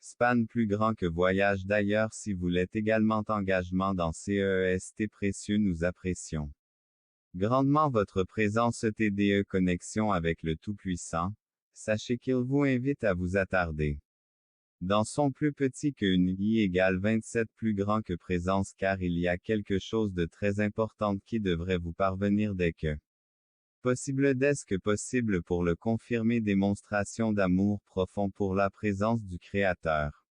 span plus grand que voyage d'ailleurs si vous l'êtes également engagement dans CEST précieux nous apprécions grandement votre présence TDE connexion avec le Tout-Puissant, sachez qu'il vous invite à vous attarder. Dans son plus petit que une I égale 27 plus grand que présence car il y a quelque chose de très important qui devrait vous parvenir dès que possible dès que possible pour le confirmer démonstration d'amour profond pour la présence du Créateur.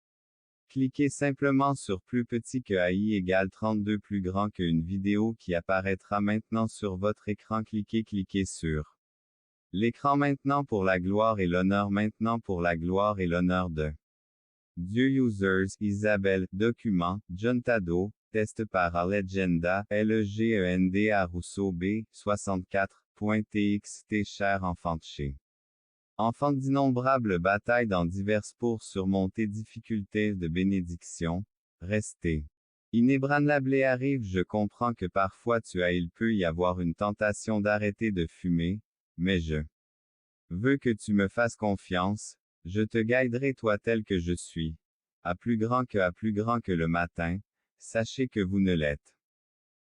Cliquez simplement sur plus petit que AI égale 32 plus grand que une vidéo qui apparaîtra maintenant sur votre écran. Cliquez sur l'écran maintenant pour la gloire et l'honneur maintenant pour la gloire et l'honneur de Dieu. Users, Isabelle, document, John Tado, test par Allegenda, LEGENDA Rousseau B, 64.txt cher enfant de chez enfant d'innombrables batailles dans diverses pour surmonter difficultés de bénédiction, restez inébranlable et arrive. Je comprends que parfois il peut y avoir une tentation d'arrêter de fumer, mais je veux que tu me fasses confiance, je te guiderai toi tel que je suis. À plus grand que le matin, sachez que vous ne l'êtes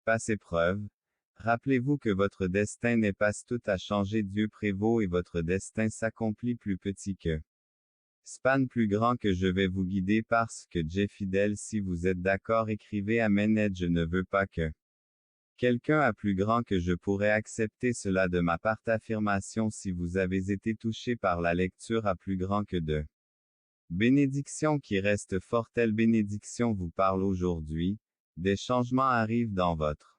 pas épreuve. Rappelez-vous que votre destin n'est pas tout à changer. Dieu prévaut et votre destin s'accomplit plus petit que span plus grand que je vais vous guider parce que Dieu fidèle. Si vous êtes d'accord écrivez Amen et je ne veux pas que quelqu'un a plus grand que je pourrais accepter cela de ma part. Affirmation si vous avez été touché par la lecture à plus grand que de bénédiction qui reste fort telle bénédiction vous parle aujourd'hui, des changements arrivent dans votre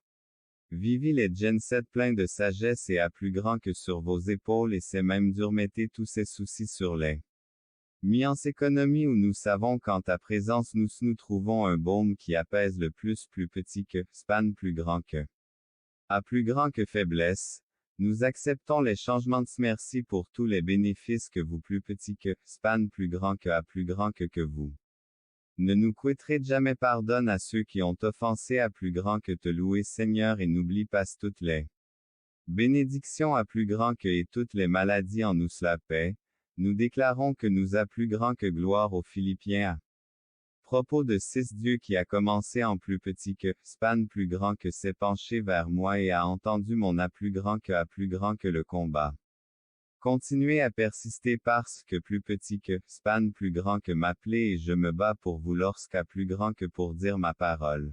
Vivi les Gen 7 plein de sagesse et à plus grand que sur vos épaules et c'est même dur mettez tous ces soucis sur les mis en économie où nous savons qu'en ta présence nous trouvons un baume qui apaise le plus petit que span plus grand que à plus grand que faiblesse. Nous acceptons les changements de merci pour tous les bénéfices que vous plus petit que span plus grand que à plus grand que vous. Ne nous quitterez jamais. Pardonne à ceux qui ont offensé à plus grand que te louer Seigneur et n'oublie pas toutes les bénédictions à plus grand que et toutes les maladies en nous la paix. Nous déclarons que nous a plus grand que gloire aux Philippiens à propos de 6 Dieu qui a commencé en plus petit que span plus grand que s'est penché vers moi et a entendu mon à plus grand que le combat. Continuez à persister parce que plus petit que span plus grand que m'appeler et je me bats pour vous lorsqu'à plus grand que pour dire ma parole.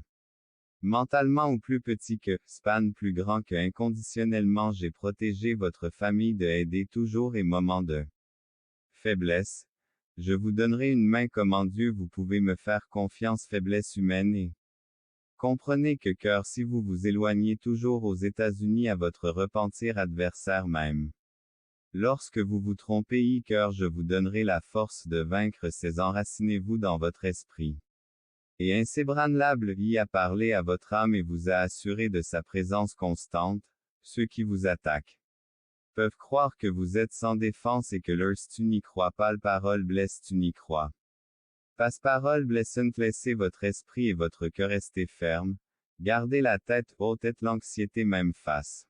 Mentalement ou plus petit que span plus grand que inconditionnellement j'ai protégé votre famille de aider toujours et moment de faiblesse. Je vous donnerai une main comme en Dieu vous pouvez me faire confiance faiblesse humaine et comprenez que cœur si vous vous éloignez toujours aux États-Unis à votre repentir adversaire même. Lorsque vous vous trompez cœur je vous donnerai la force de vaincre ces enracinez-vous dans votre esprit. Et inébranlable a parlé à votre âme et vous a assuré de sa présence constante, ceux qui vous attaquent peuvent croire que vous êtes sans défense et que leur tu n'y crois pas le parole blesse tu n'y crois. Passe parole blessante laissez votre esprit et votre cœur rester ferme, gardez la tête haute et l'anxiété même face.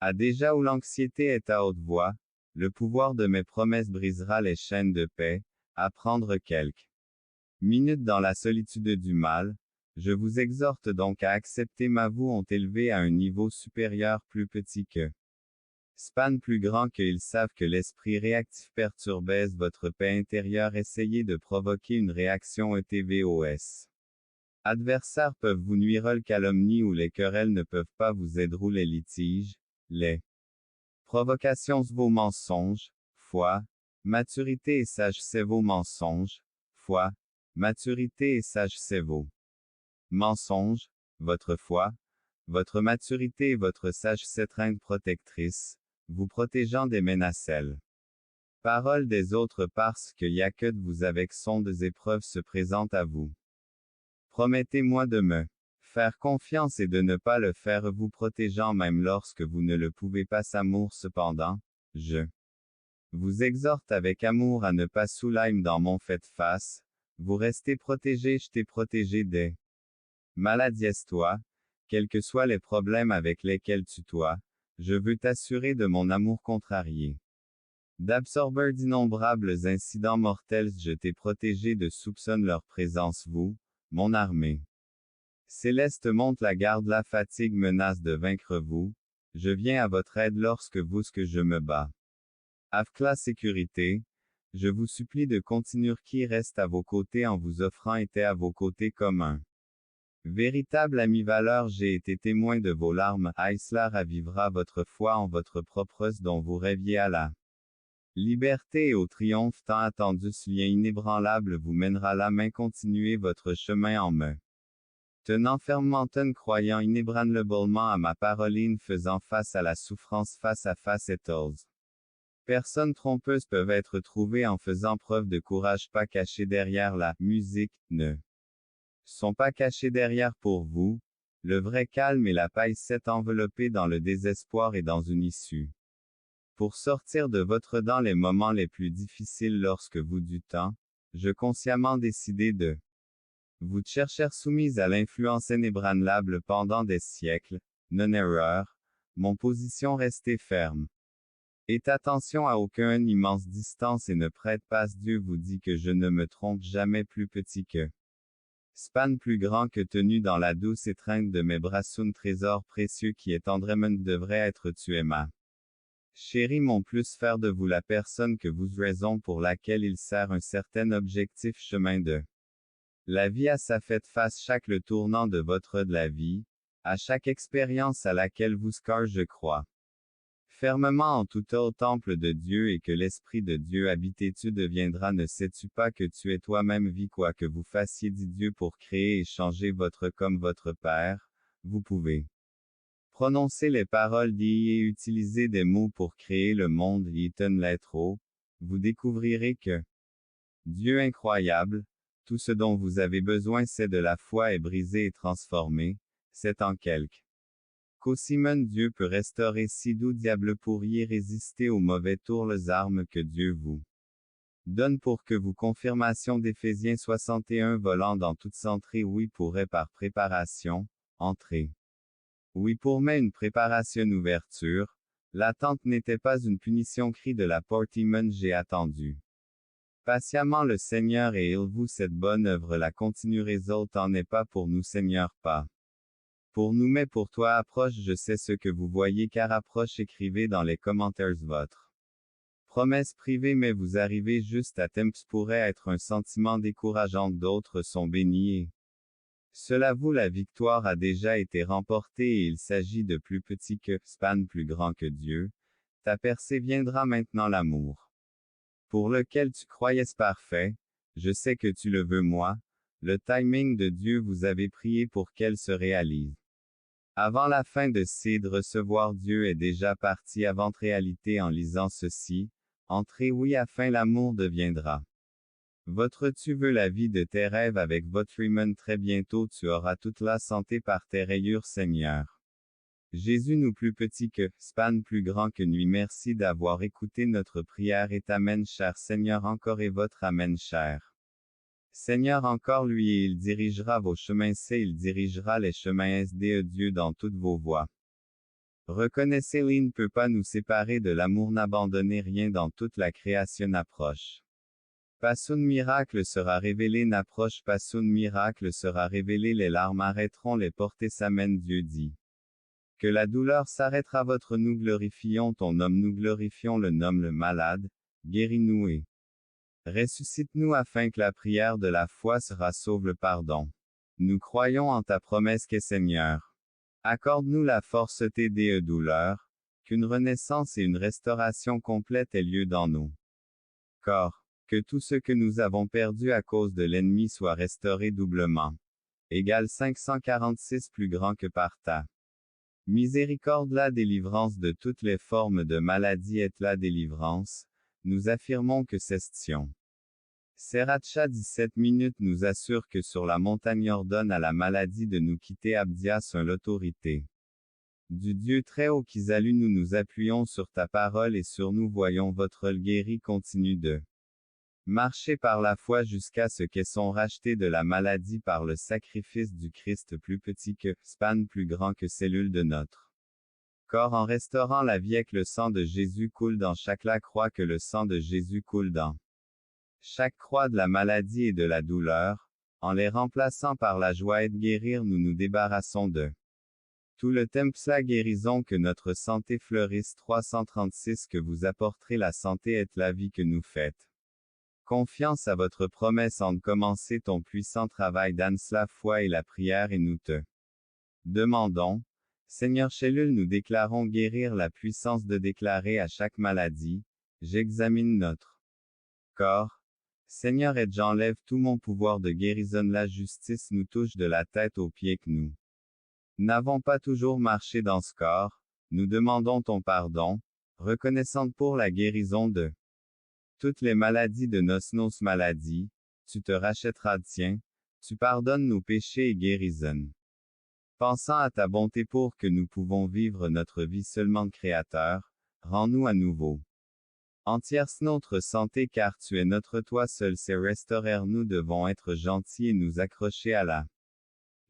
À déjà où l'anxiété est à haute voix, le pouvoir de mes promesses brisera les chaînes de paix, à prendre quelques minutes dans la solitude du mal, je vous exhorte donc à accepter ma vous ont élevé à un niveau supérieur plus petit que span plus grand que ils savent que l'esprit réactif perturbe votre paix intérieure essayez de provoquer une réaction ETVOS. Adversaires peuvent vous nuire le calomnie ou les querelles ne peuvent pas vous aider ou les litiges, les provocations vos mensonges, foi, maturité et sage c'est vos mensonges, foi, maturité et sage c'est vos mensonges, votre foi, votre maturité et votre sage c'est reine protectrice, vous protégeant des menacelles. Parole des autres parce que y a que de vous avec sondes épreuves se présentent à vous. Promettez-moi de me faire confiance et de ne pas le faire vous protégeant même lorsque vous ne le pouvez pas amour cependant, je vous exhorte avec amour à ne pas soulaim dans mon fait face, vous restez protégé je t'ai protégé des maladies toi, quels que soient les problèmes avec lesquels tu toi, je veux t'assurer de mon amour contrarié. D'absorber d'innombrables incidents mortels, je t'ai protégé de soupçonne leur présence, vous, mon armée. Céleste monte la garde, la fatigue menace de vaincre vous, je viens à votre aide lorsque vous que je me bats. Afkla sécurité, je vous supplie de continuer qui reste à vos côtés en vous offrant été à vos côtés comme un véritable ami valeur, j'ai été témoin de vos larmes, cela ravivera votre foi en votre propre œuvre dont vous rêviez à la liberté et au triomphe tant attendu, ce lien inébranlable vous mènera la main, continuez votre chemin en me tenant fermement, croyant inébranlablement à ma paroline, faisant face à la souffrance face à face et personnes trompeuses peuvent être trouvées en faisant preuve de courage, pas cachées derrière la musique, ne sont pas cachés derrière pour vous, le vrai calme et la paix s'est enveloppé dans le désespoir et dans une issue. Pour sortir de votre dans les moments les plus difficiles lorsque vous du temps, je consciemment décidé de vous chercher soumise à l'influence inébranlable pendant des siècles, non erreur, mon position restée ferme. Et attention à aucune immense distance et ne prête pas, Dieu vous dit que je ne me trompe jamais, plus petit que span, plus grand que tenu dans la douce étreinte de mes bras, un trésor précieux qui est tendrement devrait être tué ma chérie, mon plus faire de vous la personne que vous, raison pour laquelle il sert un certain objectif, chemin de la vie à sa fête face chaque le tournant de votre de la vie, à chaque expérience à laquelle vous scar je crois fermement en tout au temple de Dieu et que l'Esprit de Dieu habite, et tu deviendras, ne sais-tu pas que tu es toi-même vie, quoi que vous fassiez, dit Dieu, pour créer et changer votre comme votre Père, vous pouvez prononcer les paroles dit et utiliser des mots pour créer le monde, Eaton lettre O, vous découvrirez que Dieu incroyable, tout ce dont vous avez besoin c'est de la foi et briser et transformer, c'est en quelque Simon Dieu peut restaurer, si doux diable pourriez résister aux mauvais tours, les armes que Dieu vous donne pour que vous confirmation d'Éphésiens 61 volant dans toute entrée, oui pourrait par préparation, entrer. Oui pour mais une préparation ouverture, l'attente n'était pas une punition, cri de la porte, j'ai attendu patiemment le Seigneur et il vous cette bonne œuvre la continuerait, autant n'est pas pour nous Seigneur pas pour nous mais pour toi, approche, je sais ce que vous voyez car approche, écrivez dans les commentaires votre promesse privée, mais vous arrivez juste à temps, pourrait être un sentiment décourageant, d'autres sont bénis et cela vous la victoire a déjà été remportée et il s'agit de plus petit que span, plus grand que Dieu, ta percée viendra maintenant l'amour pour lequel tu croyais parfait, je sais que tu le veux moi, le timing de Dieu vous avez prié pour qu'elle se réalise. Avant la fin de de recevoir Dieu est déjà parti avant réalité en lisant ceci, entrez oui afin l'amour deviendra. Votre tu veux la vie de tes rêves avec votre humain, très bientôt tu auras toute la santé par tes rayures Seigneur. Jésus nous plus petit que, span plus grand que nuit, merci d'avoir écouté notre prière et amen cher Seigneur encore et votre amen cher. Seigneur encore lui et il dirigera vos chemins, il dirigera les chemins de Dieu dans toutes vos voies. Reconnaissez, il ne peut pas nous séparer de l'amour, n'abandonnez rien dans toute la création approche. Passun miracle sera révélé, n'approche passun miracle sera révélé, les larmes arrêteront les portées, s'amène Dieu dit. Que la douleur s'arrêtera, votre nous glorifions ton nom, nous glorifions le nom, le malade, guéris-nous et ressuscite-nous afin que la prière de la foi sera sauve le pardon. Nous croyons en ta promesse qu'est Seigneur. Accorde-nous la force des douleurs, qu'une renaissance et une restauration complète aient lieu dans nos corps, que tout ce que nous avons perdu à cause de l'ennemi soit restauré doublement. Égale 546 plus grand que par ta miséricorde, la délivrance de toutes les formes de maladie est la délivrance. Nous affirmons que Sestion Sriracha 17 minutes nous assure que sur la montagne ordonne à la maladie de nous quitter, Abdias l'autorité du Dieu très haut qui salue, nous nous appuyons sur ta parole et sur nous voyons votre guéri continue de marcher par la foi jusqu'à ce qu'elles sont rachetés de la maladie par le sacrifice du Christ, plus petit que span, plus grand que cellule de notre Corps en restaurant la vie que le sang de Jésus coule dans chaque la croix que le sang de Jésus coule dans chaque croix de la maladie et de la douleur, en les remplaçant par la joie et de guérir nous nous débarrassons de tout le tempsa guérison que notre santé fleurisse 336 que vous apporterez la santé et la vie que nous faites. Confiance à votre promesse en de commencer ton puissant travail dans la foi et la prière et nous te demandons, Seigneur Chellul nous déclarons guérir la puissance de déclarer à chaque maladie, j'examine notre corps, Seigneur et j'enlève tout mon pouvoir de guérison la justice nous touche de la tête aux pieds que nous n'avons pas toujours marché dans ce corps, nous demandons ton pardon, reconnaissant pour la guérison de toutes les maladies de nos maladies, tu te rachèteras de tien, tu pardonnes nos péchés et guérison. Pensant à ta bonté pour que nous pouvons vivre notre vie seulement de Créateur, rends-nous à nouveau entière notre santé car tu es notre toi seul c'est restaurer nous devons être gentils et nous accrocher à la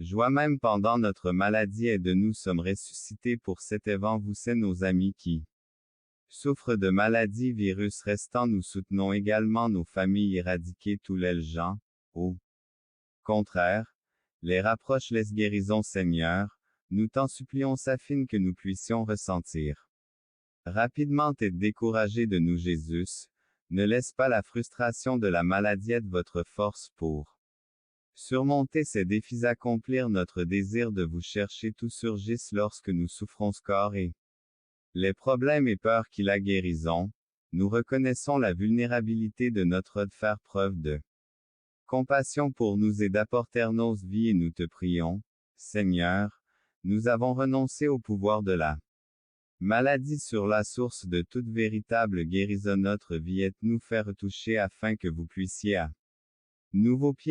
joie même pendant notre maladie et de nous sommes ressuscités pour cet évent vous c'est nos amis qui souffrent de maladies virus restant nous soutenons également nos familles éradiquées tous les gens, au contraire, les rapproche les guérisons Seigneur, nous t'en supplions afin que nous puissions ressentir rapidement et décourager de nous Jésus, ne laisse pas la frustration de la maladie être votre force pour surmonter ces défis accomplir notre désir de vous chercher tout surgissent lorsque nous souffrons ce corps et les problèmes et peurs qui la guérison, nous reconnaissons la vulnérabilité de notre de faire preuve de compassion pour nous et d'apporter nos vies et nous te prions, Seigneur, nous avons renoncé au pouvoir de la maladie sur la source de toute véritable guérison notre vie et nous faire toucher afin que vous puissiez à nouveau pied